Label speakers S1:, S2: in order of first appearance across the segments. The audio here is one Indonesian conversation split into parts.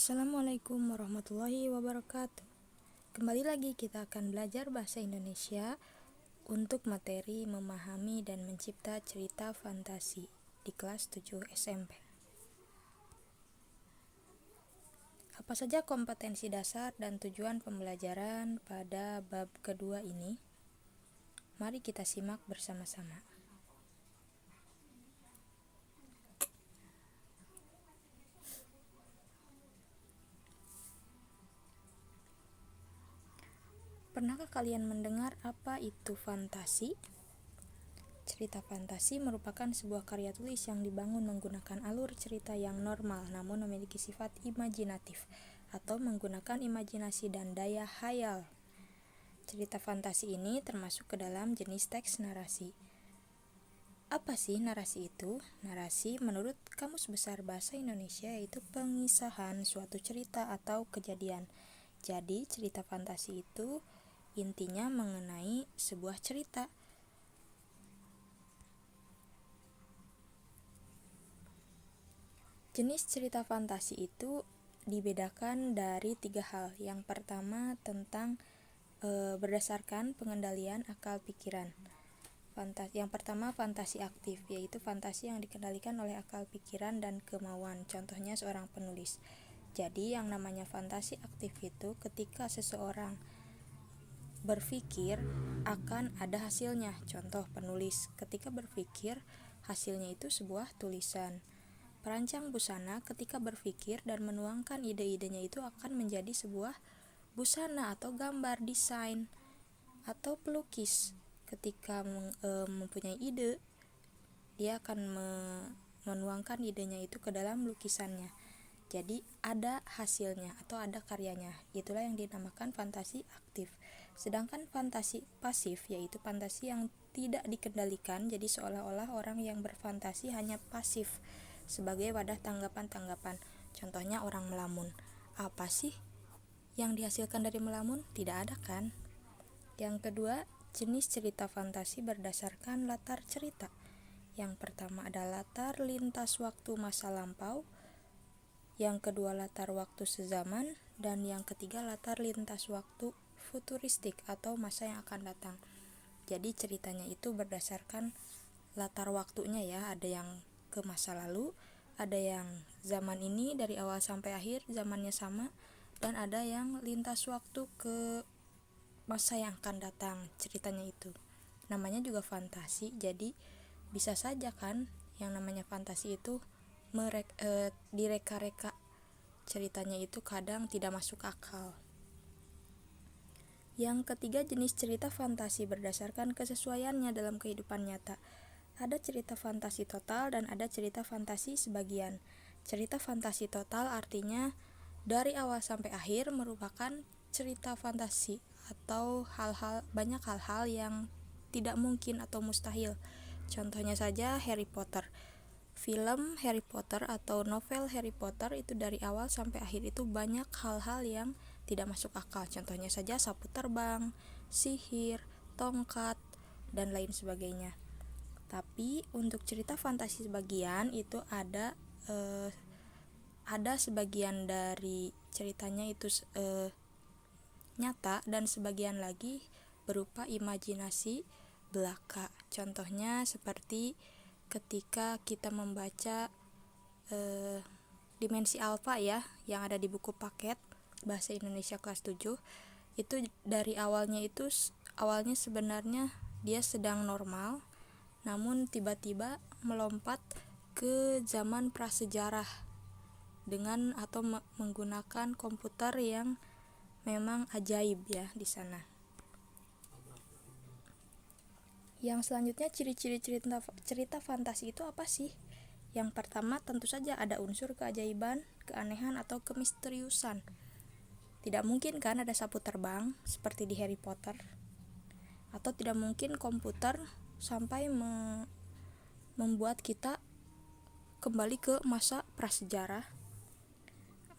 S1: Assalamualaikum warahmatullahi wabarakatuh. Kembali lagi kita akan belajar bahasa Indonesia untuk materi memahami dan mencipta cerita fantasi di kelas 7 SMP. Apa saja kompetensi dasar dan tujuan pembelajaran pada bab kedua ini? Mari kita simak bersama-sama. Pernahkah kalian mendengar apa itu fantasi? Cerita fantasi merupakan sebuah karya tulis yang dibangun menggunakan alur cerita yang normal namun memiliki sifat imajinatif atau menggunakan imajinasi dan daya khayal. Cerita fantasi ini termasuk ke dalam jenis teks narasi. Apa sih narasi itu? Narasi menurut Kamus Besar Bahasa Indonesia yaitu pengisahan suatu cerita atau kejadian. Jadi cerita fantasi itu intinya mengenai sebuah cerita. Jenis cerita fantasi itu dibedakan dari 3 hal. Yang pertama tentang berdasarkan pengendalian akal pikiran. Yang pertama fantasi aktif, yaitu fantasi yang dikendalikan oleh akal pikiran dan kemauan. Contohnya seorang penulis. Jadi yang namanya fantasi aktif itu ketika seseorang berpikir akan ada hasilnya. Contoh penulis ketika berpikir hasilnya itu sebuah tulisan. Perancang busana ketika berpikir dan menuangkan ide-idenya itu akan menjadi sebuah busana atau gambar desain. Atau pelukis ketika mempunyai ide, dia akan menuangkan idenya itu ke dalam lukisannya. Jadi ada hasilnya atau ada karyanya. Itulah yang dinamakan fantasi aktif. Sedangkan fantasi pasif yaitu fantasi yang tidak dikendalikan. Jadi seolah-olah orang yang berfantasi hanya pasif sebagai wadah tanggapan-tanggapan. Contohnya orang melamun. Apa sih yang dihasilkan dari melamun? Tidak ada kan? Yang kedua, jenis cerita fantasi berdasarkan latar cerita. Yang pertama ada latar lintas waktu masa lampau. Yang kedua latar waktu sezaman, dan yang ketiga latar lintas waktu futuristik atau masa yang akan datang. Jadi ceritanya itu berdasarkan latar waktunya ya, ada yang ke masa lalu, ada yang zaman ini dari awal sampai akhir zamannya sama, dan ada yang lintas waktu ke masa yang akan datang ceritanya itu. Namanya juga fantasi, jadi bisa saja kan yang namanya fantasi itu direka-reka ceritanya itu kadang tidak masuk akal. Yang ketiga, jenis cerita fantasi berdasarkan kesesuaiannya dalam kehidupan nyata. Ada cerita fantasi total dan ada cerita fantasi sebagian. Cerita fantasi total artinya dari awal sampai akhir merupakan cerita fantasi atau banyak hal-hal yang tidak mungkin atau mustahil. Contohnya saja Harry Potter. Film Harry Potter atau novel Harry Potter itu dari awal sampai akhir itu banyak hal-hal yang tidak masuk akal. Contohnya saja sapu terbang, sihir, tongkat, dan lain sebagainya. Tapi untuk cerita fantasi sebagian itu ada sebagian dari ceritanya itu nyata dan sebagian lagi berupa imajinasi belaka. Contohnya seperti ketika kita membaca Dimensi Alfa ya, yang ada di buku paket Bahasa Indonesia kelas 7, itu dari awalnya sebenarnya dia sedang normal, namun tiba-tiba melompat ke zaman prasejarah dengan atau menggunakan komputer yang memang ajaib ya di sana. Yang selanjutnya ciri-ciri cerita fantasi itu apa sih? Yang pertama tentu saja ada unsur keajaiban, keanehan atau kemisteriusan. Tidak mungkin kan ada sapu terbang seperti di Harry Potter. Atau tidak mungkin komputer sampai membuat kita kembali ke masa prasejarah.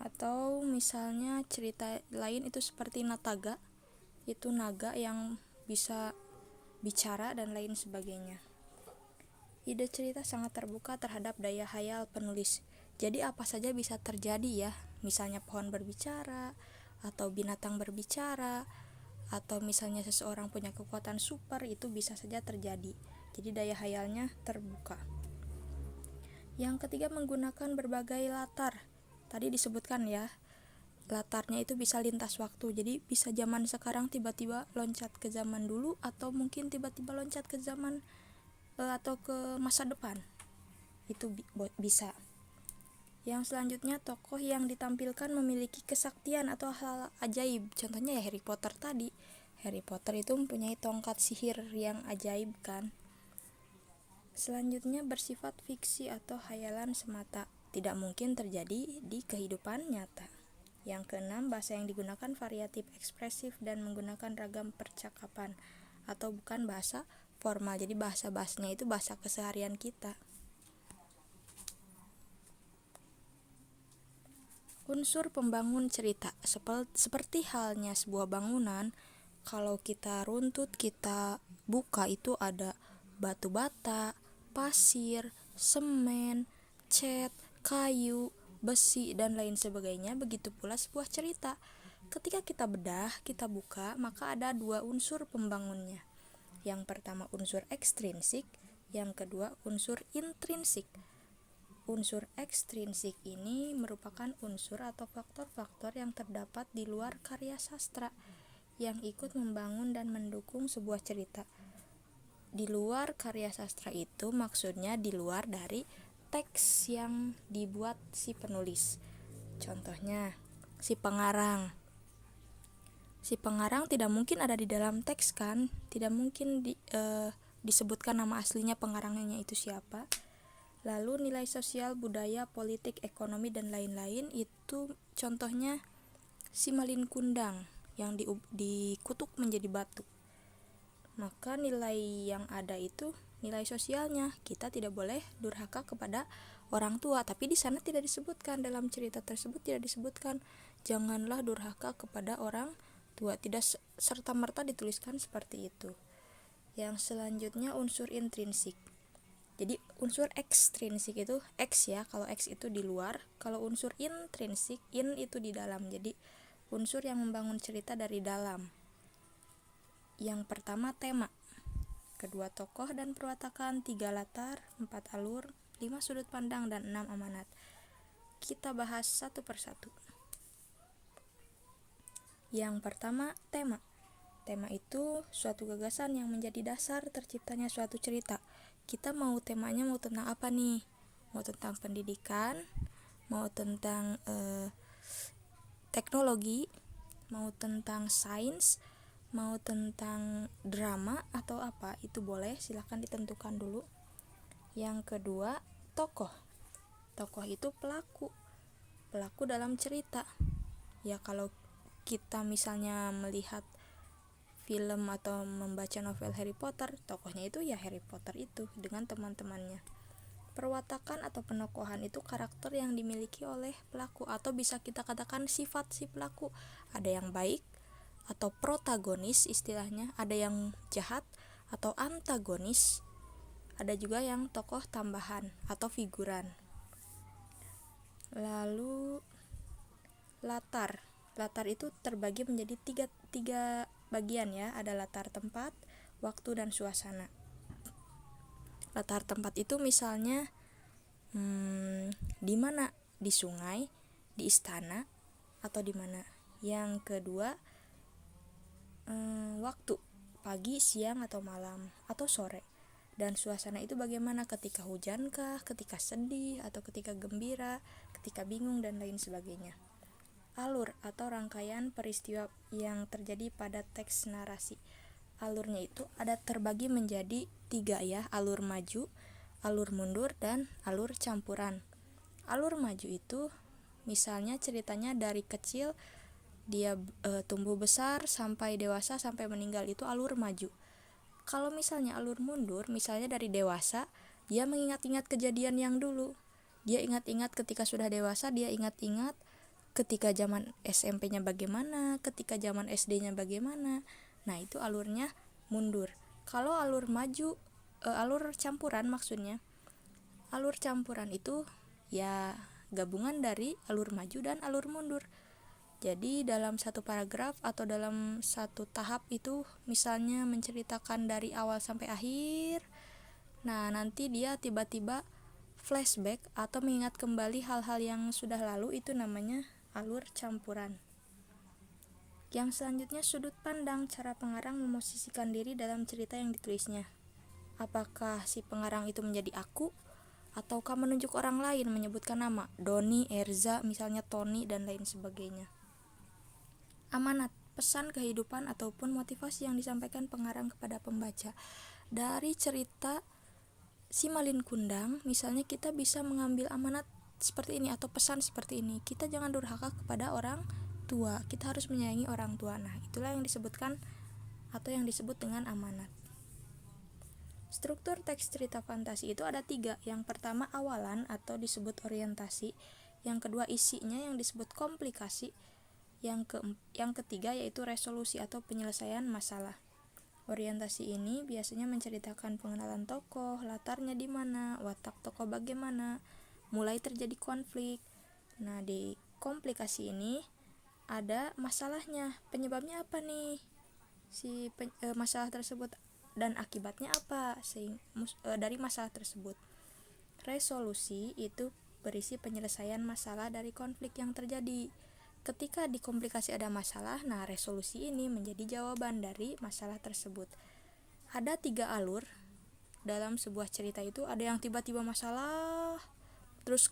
S1: Atau misalnya cerita lain itu seperti Nataga, itu naga yang bisa bicara dan lain sebagainya. Ide cerita sangat terbuka terhadap daya khayal penulis. Jadi apa saja bisa terjadi ya misalnya pohon berbicara atau binatang berbicara, atau misalnya seseorang punya kekuatan super, itu bisa saja terjadi. Jadi daya hayalnya terbuka. Yang ketiga, menggunakan berbagai latar. Tadi disebutkan ya, latarnya itu bisa lintas waktu. Jadi bisa zaman sekarang tiba-tiba loncat ke zaman dulu, atau mungkin tiba-tiba loncat ke zaman atau ke masa depan. Itu bisa. Yang selanjutnya, tokoh yang ditampilkan memiliki kesaktian atau hal ajaib. Contohnya ya Harry Potter tadi. Harry Potter itu mempunyai tongkat sihir yang ajaib kan. Selanjutnya, bersifat fiksi atau khayalan semata, tidak mungkin terjadi di kehidupan nyata. Yang keenam, bahasa yang digunakan variatif, ekspresif, dan menggunakan ragam percakapan atau bukan bahasa formal. Jadi bahasa-bahasanya itu bahasa keseharian kita. Unsur pembangun cerita, seperti halnya sebuah bangunan, kalau kita runtut, kita buka, itu ada batu bata, pasir, semen, cat, kayu, besi, dan lain sebagainya. Begitu pula sebuah cerita. Ketika kita bedah, kita buka, maka ada dua unsur pembangunnya. Yang pertama unsur ekstrinsik, yang kedua unsur intrinsik. Unsur ekstrinsik ini merupakan unsur atau faktor-faktor yang terdapat di luar karya sastra yang ikut membangun dan mendukung sebuah cerita. Di luar karya sastra itu maksudnya di luar dari teks yang dibuat si penulis. Contohnya, si pengarang. Si pengarang tidak mungkin ada di dalam teks kan? Tidak mungkin disebutkan nama aslinya pengarangnya itu siapa. Lalu nilai sosial, budaya, politik, ekonomi, dan lain-lain itu contohnya si Malin Kundang yang dikutuk menjadi batu. Maka nilai yang ada itu nilai sosialnya. Kita tidak boleh durhaka kepada orang tua, tapi di sana tidak disebutkan, dalam cerita tersebut tidak disebutkan janganlah durhaka kepada orang tua. Tidak serta-merta dituliskan seperti itu. Yang selanjutnya unsur intrinsik. Jadi unsur ekstrinsik itu X ya, kalau X itu di luar, kalau unsur intrinsik, in itu di dalam. Jadi unsur yang membangun cerita dari dalam. Yang pertama tema, kedua tokoh dan perwatakan, 3 latar, 4 alur, 5 sudut pandang, dan 6 amanat. Kita bahas satu persatu. Yang pertama, tema. Tema itu suatu gagasan yang menjadi dasar terciptanya suatu cerita. Kita mau temanya mau tentang apa nih? Mau tentang pendidikan, mau tentang teknologi, mau tentang sains, mau tentang drama atau apa, itu boleh, silahkan ditentukan dulu. Yang kedua, tokoh. Tokoh itu pelaku dalam cerita. Ya kalau kita misalnya melihat film atau membaca novel Harry Potter, tokohnya itu ya Harry Potter itu dengan teman-temannya. Perwatakan atau penokohan itu karakter yang dimiliki oleh pelaku, atau bisa kita katakan sifat si pelaku. Ada yang baik atau protagonis istilahnya, ada yang jahat atau antagonis, ada juga yang tokoh tambahan atau figuran. Lalu latar. Latar itu terbagi menjadi tiga bagian ya, ada latar tempat, waktu, dan suasana. Latar tempat itu misalnya di mana? Di sungai, di istana, atau di mana? Yang kedua, waktu, pagi, siang, atau malam, atau sore. Dan suasana itu bagaimana? Ketika hujankah, ketika sedih, atau ketika gembira, ketika bingung, dan lain sebagainya. Alur atau rangkaian peristiwa yang terjadi pada teks narasi. Alurnya itu ada terbagi menjadi 3 ya, alur maju, alur mundur, dan alur campuran. Alur maju itu misalnya ceritanya dari kecil dia tumbuh besar sampai dewasa sampai meninggal, itu alur maju. Kalau misalnya alur mundur, misalnya dari dewasa dia mengingat-ingat kejadian yang dulu. Dia ingat-ingat ketika sudah dewasa, dia ingat-ingat ketika zaman SMP-nya bagaimana, ketika zaman SD-nya bagaimana. Nah, itu alurnya mundur. Kalau alur maju, alur campuran maksudnya. Alur campuran itu ya gabungan dari alur maju dan alur mundur. Jadi dalam satu paragraf atau dalam satu tahap itu misalnya menceritakan dari awal sampai akhir, nah nanti dia tiba-tiba flashback atau mengingat kembali hal-hal yang sudah lalu, itu namanya alur campuran. Yang selanjutnya, sudut pandang, cara pengarang memosisikan diri dalam cerita yang ditulisnya. Apakah si pengarang itu menjadi aku, ataukah menunjuk orang lain, menyebutkan nama, Doni, Erza, misalnya Tony, dan lain sebagainya. Amanat, pesan kehidupan ataupun motivasi yang disampaikan pengarang kepada pembaca. Dari cerita Si Malin Kundang, misalnya kita bisa mengambil amanat seperti ini atau pesan seperti ini. Kita jangan durhaka kepada orang tua, kita harus menyayangi orang tua. Nah, itulah yang disebutkan atau yang disebut dengan amanat. Struktur teks cerita fantasi itu ada 3. Yang pertama awalan atau disebut orientasi. Yang kedua isinya yang disebut komplikasi. Yang ketiga yaitu resolusi atau penyelesaian masalah. Orientasi ini biasanya menceritakan pengenalan tokoh, latarnya di mana, watak tokoh bagaimana, mulai terjadi konflik. Nah, di komplikasi ini ada masalahnya, penyebabnya apa nih? Masalah tersebut dan akibatnya apa dari masalah tersebut. Resolusi itu berisi penyelesaian masalah dari konflik yang terjadi. Ketika di komplikasi ada masalah, nah resolusi ini menjadi jawaban dari masalah tersebut. Ada 3 alur dalam sebuah cerita itu, ada yang tiba-tiba masalah, terus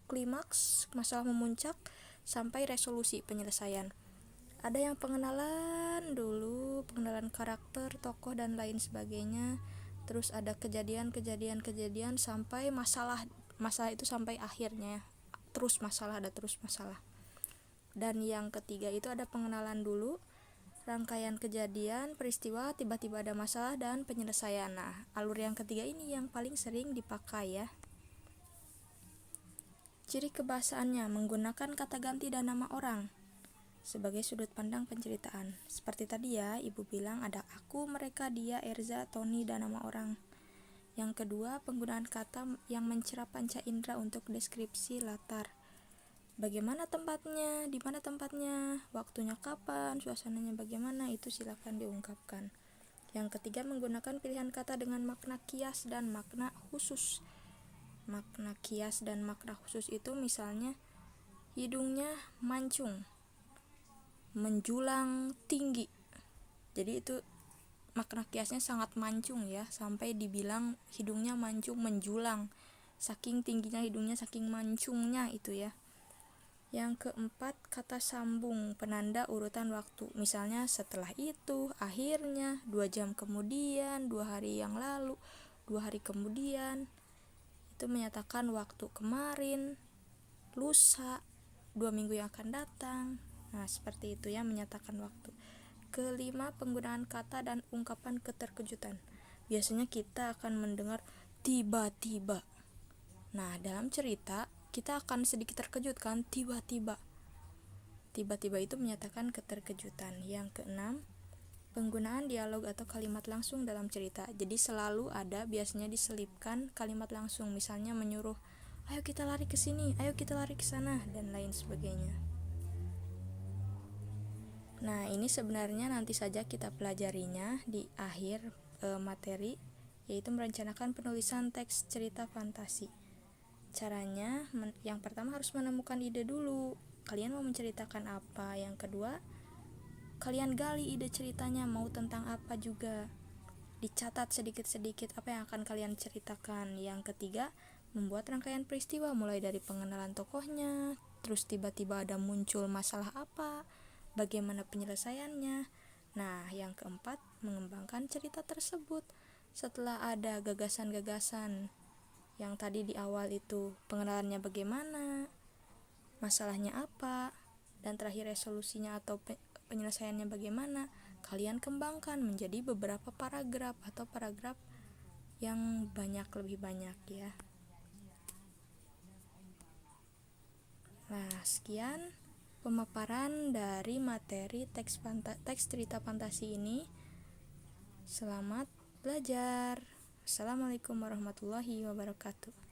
S1: klimaks, masalah memuncak, sampai resolusi penyelesaian. Ada yang pengenalan dulu, pengenalan karakter, tokoh, dan lain sebagainya. Terus ada kejadian sampai masalah itu sampai akhirnya. Terus masalah. Dan yang ketiga itu ada pengenalan dulu, rangkaian kejadian, peristiwa, tiba-tiba ada masalah, dan penyelesaian. Nah, alur yang ketiga ini yang paling sering dipakai ya. Ciri kebahasaannya menggunakan kata ganti dan nama orang sebagai sudut pandang penceritaan. Seperti tadi ya, Ibu bilang ada aku, mereka, dia, Erza, Tony, dan nama orang. Yang kedua, penggunaan kata yang mencerap panca indera untuk deskripsi latar. Bagaimana tempatnya, di mana tempatnya, waktunya kapan, suasananya bagaimana, itu silakan diungkapkan. Yang ketiga, menggunakan pilihan kata dengan makna kias dan makna khusus. Makna kias dan makna khusus itu misalnya hidungnya mancung, menjulang tinggi. Jadi itu makna kiasnya sangat mancung ya, sampai dibilang hidungnya mancung menjulang. Saking tingginya hidungnya, saking mancungnya itu ya. Yang keempat, kata sambung, penanda urutan waktu. Misalnya setelah itu, akhirnya, 2 jam kemudian, 2 hari yang lalu, 2 hari kemudian. Itu menyatakan waktu kemarin, lusa, 2 minggu yang akan datang. Nah, seperti itu ya, menyatakan waktu. Kelima, penggunaan kata dan ungkapan keterkejutan. Biasanya kita akan mendengar tiba-tiba. Nah, dalam cerita kita akan sedikit terkejut kan, tiba-tiba itu menyatakan keterkejutan. Yang keenam, penggunaan dialog atau kalimat langsung dalam cerita. Jadi selalu ada, biasanya diselipkan kalimat langsung, misalnya menyuruh ayo kita lari ke sini, ayo kita lari ke sana, dan lain sebagainya. Nah, ini sebenarnya nanti saja kita pelajarinya di akhir materi, yaitu merencanakan penulisan teks cerita fantasi. Caranya, yang pertama harus menemukan ide dulu. Kalian mau menceritakan apa? Yang kedua, kalian gali ide ceritanya mau tentang apa juga. Dicatat sedikit-sedikit apa yang akan kalian ceritakan. Yang ketiga, membuat rangkaian peristiwa mulai dari pengenalan tokohnya, terus tiba-tiba ada muncul masalah apa, bagaimana penyelesaiannya. Nah, yang keempat, mengembangkan cerita tersebut. Setelah ada gagasan-gagasan yang tadi di awal itu, pengenalannya bagaimana, masalahnya apa, dan terakhir resolusinya atau penyelesaiannya bagaimana, kalian kembangkan menjadi beberapa paragraf atau paragraf yang lebih banyak ya. Nah, sekian pemaparan dari materi teks cerita fantasi ini. Selamat belajar. Assalamualaikum warahmatullahi wabarakatuh.